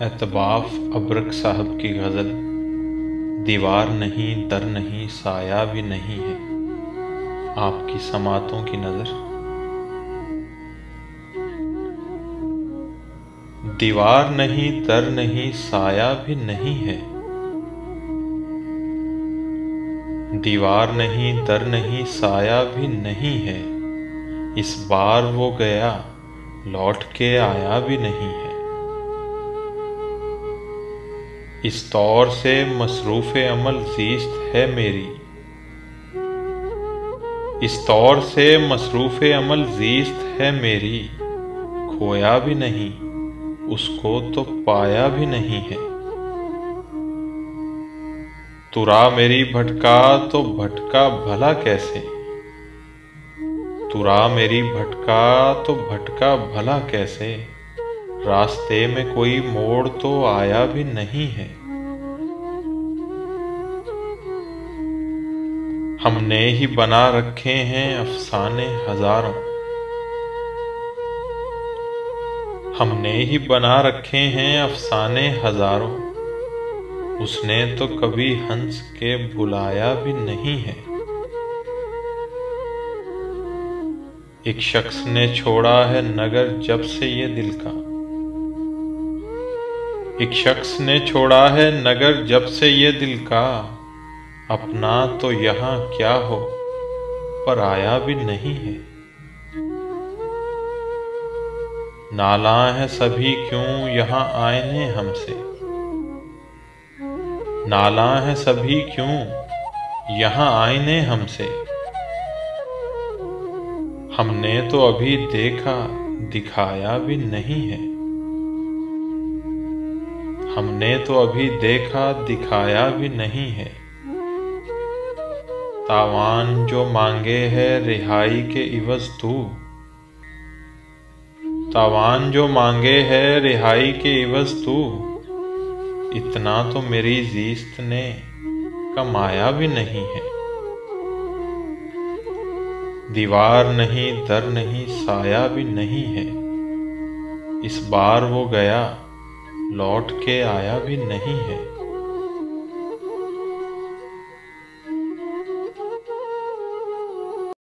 एतबाफ अबरक साहब की गज़ल। दीवार नहीं, दर नहीं, साया भी नहीं है, आपकी समातों की नज़र। दीवार नहीं, दर नहीं, साया भी नहीं है। दीवार नहीं, दर नहीं, साया भी नहीं है। इस बार वो गया, लौट के आया भी नहीं है। इस दौर से मसरूफ़े अमल ज़ीस्त है मेरी। इस दौर से मसरूफ़े अमल ज़ीस्त है मेरी। खोया भी नहीं, उसको तो पाया भी नहीं है। तुरा मेरी भटका तो भटका भला कैसे। तुरा मेरी भटका तो भटका भला कैसे। रास्ते में कोई मोड़ तो आया भी नहीं है। हमने ही बना रखे हैं अफसाने हजारों। हमने ही बना रखे हैं अफसाने हजारों। उसने तो कभी हंस के बुलाया भी नहीं है। एक शख्स ने छोड़ा है नगर जब से ये दिल का। एक शख्स ने छोड़ा है नगर जब से ये दिल का। अपना तो यहाँ क्या हो, पर आया भी नहीं है। नाला है सभी क्यों यहाँ आईने हमसे। नाला है सभी क्यों यहाँ आईने हमसे। हमने तो अभी देखा दिखाया भी नहीं है। हमने तो अभी देखा दिखाया भी नहीं है। तावान जो मांगे है रिहाई के इवज़ तू। तावान जो मांगे है रिहाई के इवज़ तू। इतना तो मेरी ज़ीस्त ने कमाया भी नहीं है। दीवार नहीं, दर नहीं, साया भी नहीं है। इस बार वो गया, लौट के आया भी नहीं है।